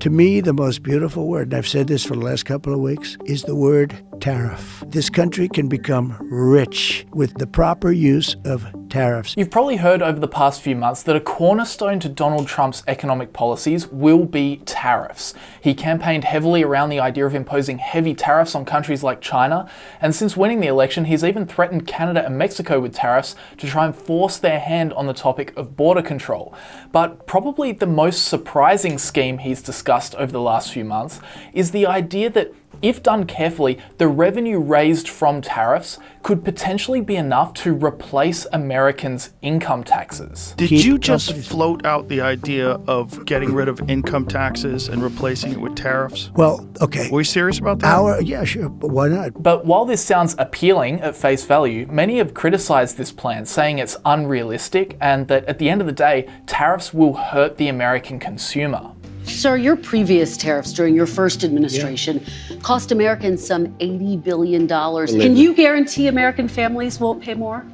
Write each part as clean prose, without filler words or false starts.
To me, the most beautiful word, and I've said this for the last couple of weeks, is the word tariff. This country can become rich with the proper use of tariffs. You've probably heard over the past few months that a cornerstone to Donald Trump's economic policies will be tariffs. He campaigned heavily around the idea of imposing heavy tariffs on countries like China, and since winning the election, he's even threatened Canada and Mexico with tariffs to try and force their hand on the topic of border control. But probably the most surprising scheme he's discussed over the last few months is the idea that, if done carefully, the revenue raised from tariffs could potentially be enough to replace Americans' income taxes. Did you just float out the idea of getting rid of income taxes and replacing it with tariffs? Well, okay. Were you serious about that? Yeah, sure, but why not? But while this sounds appealing at face value, many have criticized this plan, saying it's unrealistic and that at the end of the day, tariffs will hurt the American consumer. Sir, your previous tariffs during your first administration cost Americans some $80 billion. Can you guarantee American families won't pay more?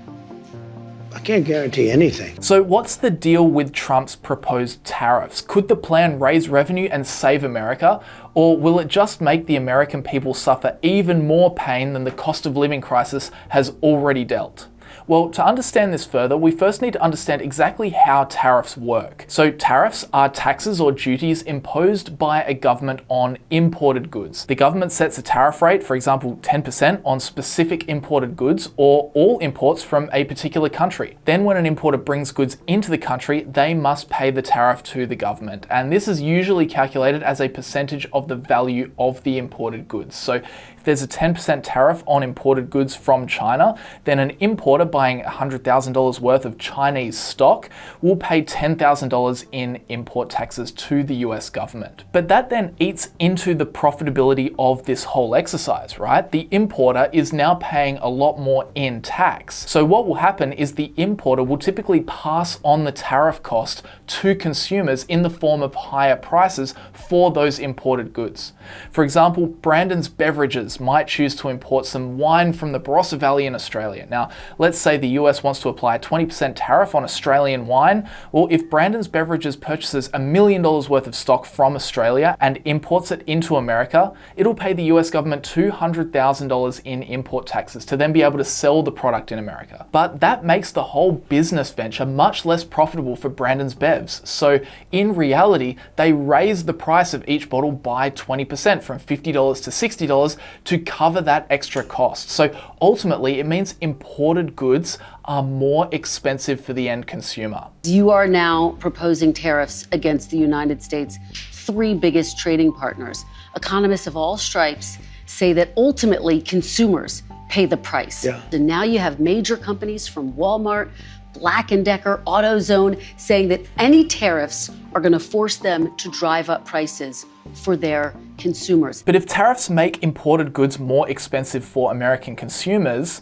I can't guarantee anything. So what's the deal with Trump's proposed tariffs? Could the plan raise revenue and save America? Or will it just make the American people suffer even more pain than the cost of living crisis has already dealt? Well, to understand this further, we first need to understand exactly how tariffs work. So tariffs are taxes or duties imposed by a government on imported goods. The government sets a tariff rate, for example, 10% on specific imported goods or all imports from a particular country. Then when an importer brings goods into the country, they must pay the tariff to the government. And this is usually calculated as a percentage of the value of the imported goods. So if there's a 10% tariff on imported goods from China, then an importer buying $100,000 worth of Chinese stock will pay $10,000 in import taxes to the US government. But that then eats into the profitability of this whole exercise, right? The importer is now paying a lot more in tax. So what will happen is the importer will typically pass on the tariff cost to consumers in the form of higher prices for those imported goods. For example, Brandon's Beverages might choose to import some wine from the Barossa Valley in Australia. Now, let's say the US wants to apply a 20% tariff on Australian wine. Well, if Brandon's Beverages purchases $1 million worth of stock from Australia and imports it into America, it'll pay the US government $200,000 in import taxes to then be able to sell the product in America. But that makes the whole business venture much less profitable for Brandon's Bevs. So in reality, they raise the price of each bottle by 20%, from $50 to $60, to cover that extra cost. So ultimately, it means imported goods are more expensive for the end consumer. You are now proposing tariffs against the United States' three biggest trading partners. Economists of all stripes say that ultimately consumers pay the price. And now you have major companies from Walmart, Black & Decker, AutoZone saying that any tariffs are going to force them to drive up prices for their consumers. But if tariffs make imported goods more expensive for American consumers,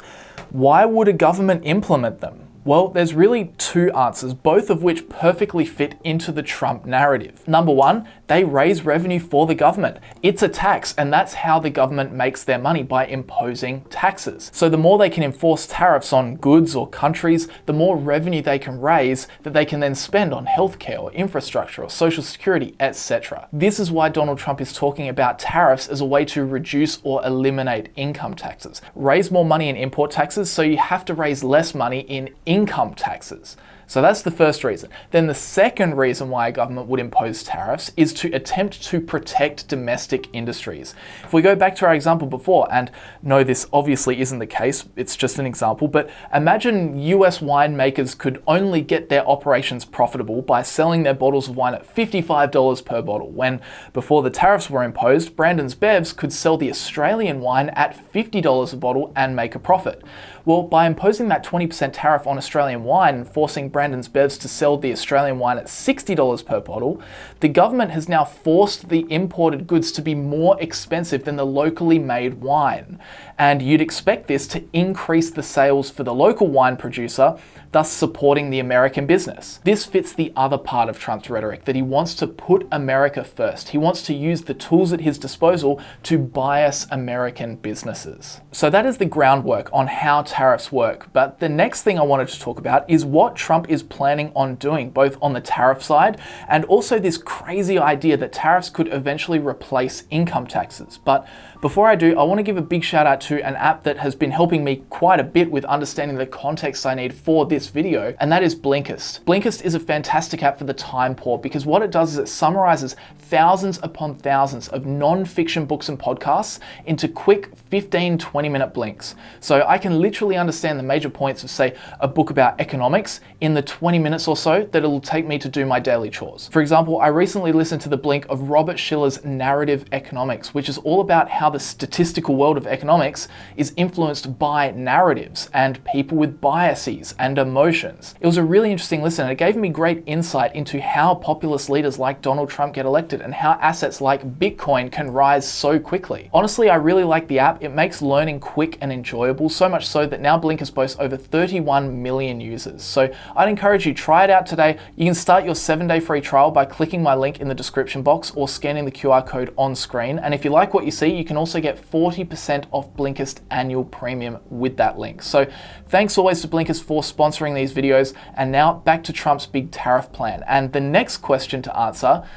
why would a government implement them? Well, there's really two answers, both of which perfectly fit into the Trump narrative. Number one, they raise revenue for the government. It's a tax, and that's how the government makes their money, by imposing taxes. So the more they can enforce tariffs on goods or countries, the more revenue they can raise that they can then spend on healthcare or infrastructure or social security, etc. This is why Donald Trump is talking about tariffs as a way to reduce or eliminate income taxes. Raise more money in import taxes, so you have to raise less money in income taxes. So that's the first reason. Then the second reason why a government would impose tariffs is to attempt to protect domestic industries. If we go back to our example before, and no, this obviously isn't the case, it's just an example, but imagine US winemakers could only get their operations profitable by selling their bottles of wine at $55 per bottle, when before the tariffs were imposed, Brandon's Bevs could sell the Australian wine at $50 a bottle and make a profit. Well, by imposing that 20% tariff on Australian wine and forcing Brandon's Bevs to sell the Australian wine at $60 per bottle, the government has now forced the imported goods to be more expensive than the locally made wine. And you'd expect this to increase the sales for the local wine producer, thus thus supporting the American business. This fits the other part of Trump's rhetoric, that he wants to put America first. He wants to use the tools at his disposal to bias American businesses. So that is the groundwork on how tariffs work. But the next thing I wanted to talk about is what Trump is planning on doing, both on the tariff side and also this crazy idea that tariffs could eventually replace income taxes. But before I do, I want to give a big shout out to an app that has been helping me quite a bit with understanding the context I need for this video, and that is Blinkist. Blinkist is a fantastic app for the time poor because what it does is it summarizes thousands upon thousands of non-fiction books and podcasts into quick 15-20 minute blinks. So I can literally understand the major points of, say, a book about economics in the 20 minutes or so that it'll take me to do my daily chores. For example, I recently listened to the blink of Robert Schiller's Narrative Economics, which is all about how the statistical world of economics is influenced by narratives and people with biases and emotions. It was a really interesting listen, and it gave me great insight into how populist leaders like Donald Trump get elected and how assets like Bitcoin can rise so quickly. Honestly, I really like the app. It makes learning quick and enjoyable, so much so that now Blinkist boasts over 31 million users. So I'd encourage you, try it out today. You can start your 7-day free trial by clicking my link in the description box or scanning the QR code on screen. And if you like what you see, you can also get 40% off Blinkist annual premium with that link. So thanks always to Blinkist for sponsoring these videos. And now back to Trump's big tariff plan. And the next question to answer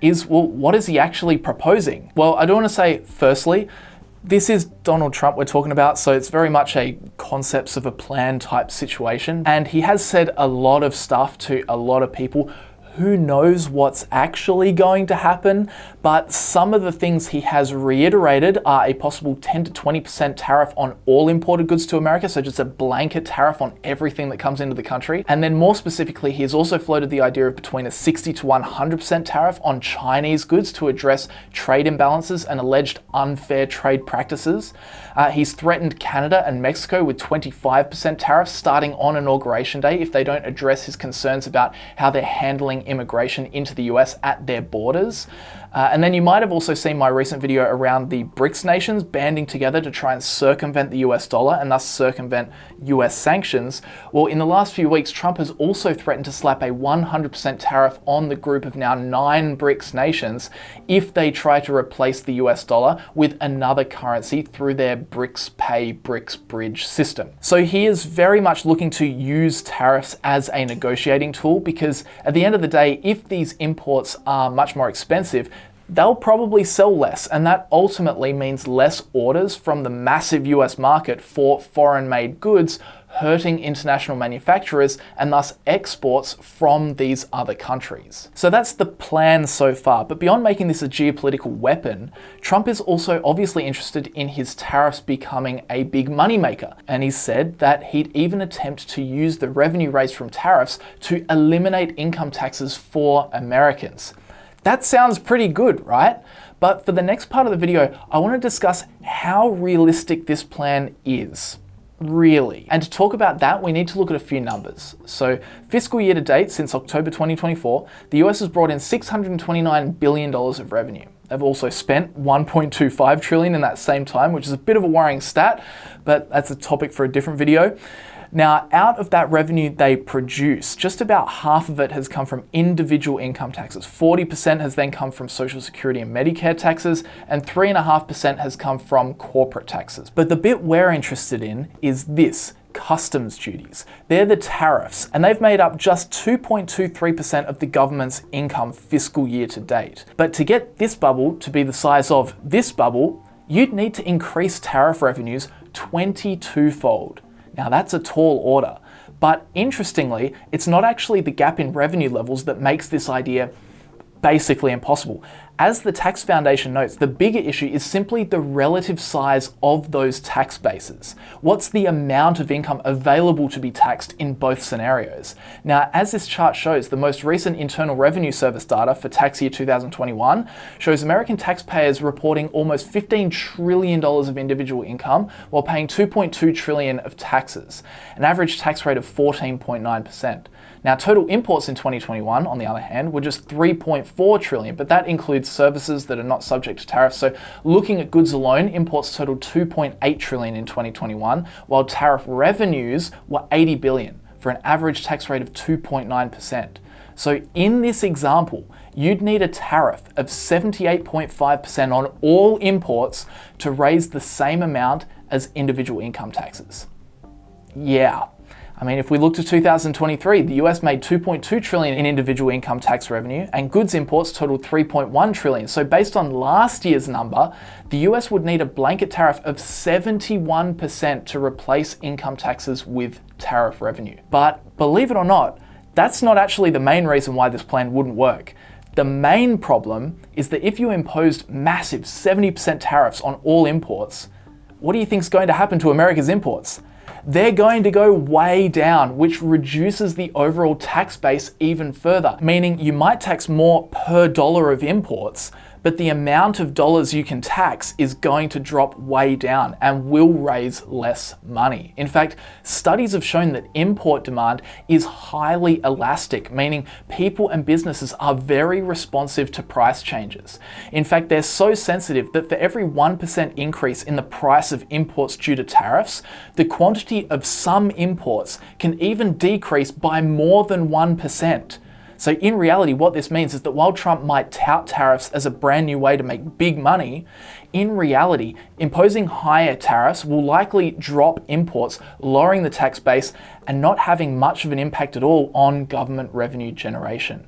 is, well, what is he actually proposing? Well, I do want to say, firstly, this is Donald Trump we're talking about, so it's very much a concepts of a plan type situation. And he has said a lot of stuff to a lot of people. Who knows what's actually going to happen, but some of the things he has reiterated are a possible 10 to 20% tariff on all imported goods to America, so just a blanket tariff on everything that comes into the country. And then more specifically, he has also floated the idea of between a 60 to 100% tariff on Chinese goods to address trade imbalances and alleged unfair trade practices. He's threatened Canada and Mexico with 25% tariffs starting on Inauguration Day if they don't address his concerns about how they're handling immigration into the US at their borders. And then you might have also seen my recent video around the BRICS nations banding together to try and circumvent the US dollar and thus circumvent US sanctions. Well, in the last few weeks, Trump has also threatened to slap a 100% tariff on the group of now 9 BRICS nations if they try to replace the US dollar with another currency through their BRICS Pay, BRICS Bridge system. So he is very much looking to use tariffs as a negotiating tool because at the end of the day, if these imports are much more expensive, they'll probably sell less, and that ultimately means less orders from the massive US market for foreign-made goods, hurting international manufacturers and thus exports from these other countries. So that's the plan so far, but beyond making this a geopolitical weapon, Trump is also obviously interested in his tariffs becoming a big moneymaker, and he said that he'd even attempt to use the revenue raised from tariffs to eliminate income taxes for Americans. That sounds pretty good, right? But for the next part of the video, I want to discuss how realistic this plan is. Really. And to talk about that, we need to look at a few numbers. So fiscal year to date, since October 2024, the US has brought in $629 billion of revenue. They've also spent $1.25 trillion in that same time, which is a bit of a worrying stat, but that's a topic for a different video. Now, out of that revenue they produce, just about half of it has come from individual income taxes. 40% has then come from Social Security and Medicare taxes, and 3.5% has come from corporate taxes. But the bit we're interested in is this: customs duties. They're the tariffs, and they've made up just 2.23% of the government's income fiscal year to date. But to get this bubble to be the size of this bubble, you'd need to increase tariff revenues 22-fold. Now that's a tall order, but interestingly, it's not actually the gap in revenue levels that makes this idea basically impossible. As the Tax Foundation notes, the bigger issue is simply the relative size of those tax bases. What's the amount of income available to be taxed in both scenarios? Now, as this chart shows, the most recent Internal Revenue Service data for tax year 2021 shows American taxpayers reporting almost $15 trillion of individual income while paying $2.2 trillion of taxes, an average tax rate of 14.9%. Now, total imports in 2021, on the other hand, were just $3.4 trillion, but that includes services that are not subject to tariffs. So looking at goods alone, imports totaled $2.8 trillion in 2021, while tariff revenues were $80 billion. for an average tax rate of 2.9%. So in this example, you'd need a tariff of 78.5% on all imports to raise the same amount as individual income taxes. Yeah. I mean, if we look to 2023, the US made $2.2 trillion in individual income tax revenue and goods imports totaled $3.1 trillion. So based on last year's number, the US would need a blanket tariff of 71% to replace income taxes with tariff revenue. But believe it or not, that's not actually the main reason why this plan wouldn't work. The main problem is that if you imposed massive 70% tariffs on all imports, what do you think is going to happen to America's imports? They're going to go way down, which reduces the overall tax base even further, meaning you might tax more per dollar of imports, but the amount of dollars you can tax is going to drop way down and will raise less money. In fact, studies have shown that import demand is highly elastic, meaning people and businesses are very responsive to price changes. In fact, they're so sensitive that for every 1% increase in the price of imports due to tariffs, the quantity of some imports can even decrease by more than 1%. So in reality, what this means is that while Trump might tout tariffs as a brand new way to make big money, in reality, imposing higher tariffs will likely drop imports, lowering the tax base and not having much of an impact at all on government revenue generation.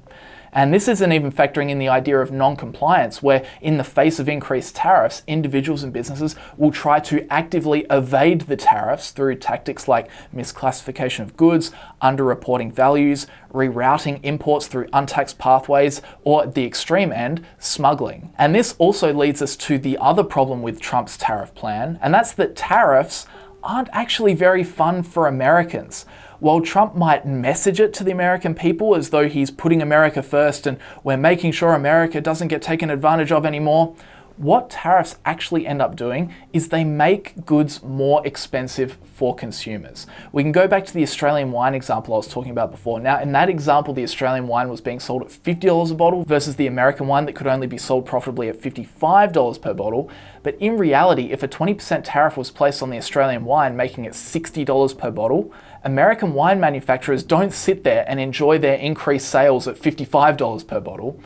And this isn't even factoring in the idea of non-compliance, where in the face of increased tariffs, individuals and businesses will try to actively evade the tariffs through tactics like misclassification of goods, underreporting values, rerouting imports through untaxed pathways, or at the extreme end, smuggling. And this also leads us to the other problem with Trump's tariff plan, and that's that tariffs aren't actually very fun for Americans. While Trump might message it to the American people as though he's putting America first and we're making sure America doesn't get taken advantage of anymore, what tariffs actually end up doing is they make goods more expensive for consumers. We can go back to the Australian wine example I was talking about before. Now, in that example, the Australian wine was being sold at $50 a bottle versus the American wine that could only be sold profitably at $55 per bottle. But in reality, if a 20% tariff was placed on the Australian wine, making it $60 per bottle, American wine manufacturers don't sit there and enjoy their increased sales at $55 per bottle.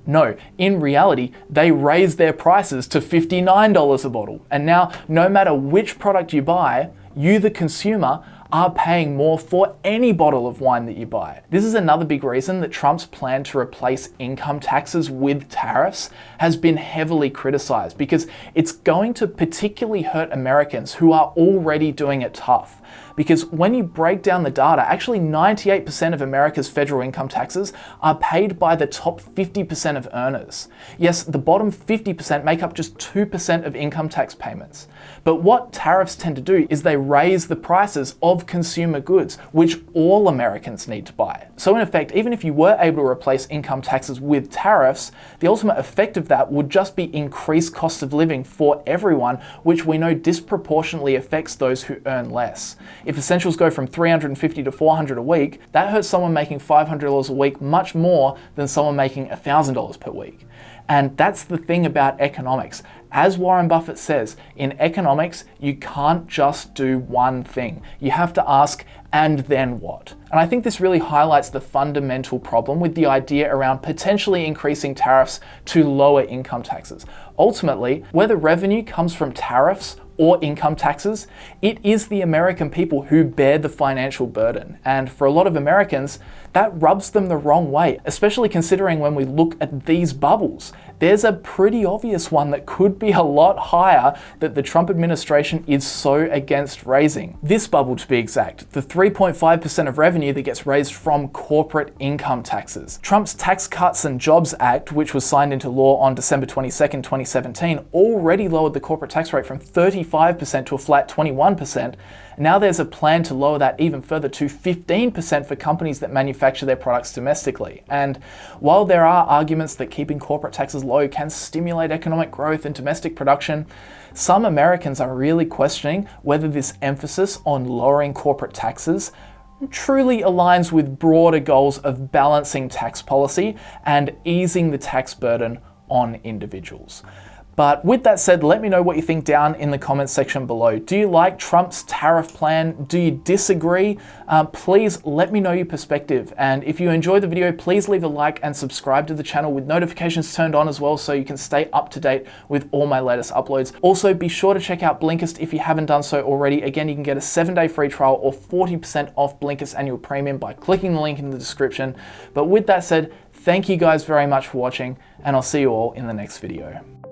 No, in reality, they raise their prices to $59 a bottle. And now, no matter which product you buy, you, the consumer, are paying more for any bottle of wine that you buy. This is another big reason that Trump's plan to replace income taxes with tariffs has been heavily criticized, because it's going to particularly hurt Americans who are already doing it tough. Because when you break down the data, actually 98% of America's federal income taxes are paid by the top 50% of earners. Yes, the bottom 50% make up just 2% of income tax payments. But what tariffs tend to do is they raise the prices of consumer goods, which all Americans need to buy. So in effect, even if you were able to replace income taxes with tariffs, the ultimate effect of that would just be increased cost of living for everyone, which we know disproportionately affects those who earn less. If essentials go from $350 to $400 a week, that hurts someone making $500 a week much more than someone making $1,000 per week. And that's the thing about economics. As Warren Buffett says, in economics, you can't just do one thing. You have to ask, and then what? And I think this really highlights the fundamental problem with the idea around potentially increasing tariffs to lower income taxes. Ultimately, whether revenue comes from tariffs or income taxes, it is the American people who bear the financial burden. And for a lot of Americans, that rubs them the wrong way, especially considering when we look at these bubbles. There's a pretty obvious one that could be a lot higher that the Trump administration is so against raising. This bubble, to be exact, the 3.5% of revenue that gets raised from corporate income taxes. Trump's Tax Cuts and Jobs Act, which was signed into law on December 22nd, 2017, already lowered the corporate tax rate from 35% to a flat 21%. Now there's a plan to lower that even further to 15% for companies that manufacture their products domestically. And while there are arguments that keeping corporate taxes low can stimulate economic growth and domestic production, some Americans are really questioning whether this emphasis on lowering corporate taxes truly aligns with broader goals of balancing tax policy and easing the tax burden on individuals. But with that said, let me know what you think down in the comments section below. Do you like Trump's tariff plan? Do you disagree? Please let me know your perspective. And if you enjoyed the video, please leave a like and subscribe to the channel with notifications turned on as well, so you can stay up to date with all my latest uploads. Also, be sure to check out Blinkist if you haven't done so already. Again, you can get a 7-day free trial or 40% off Blinkist annual premium by clicking the link in the description. But with that said, thank you guys very much for watching, and I'll see you all in the next video.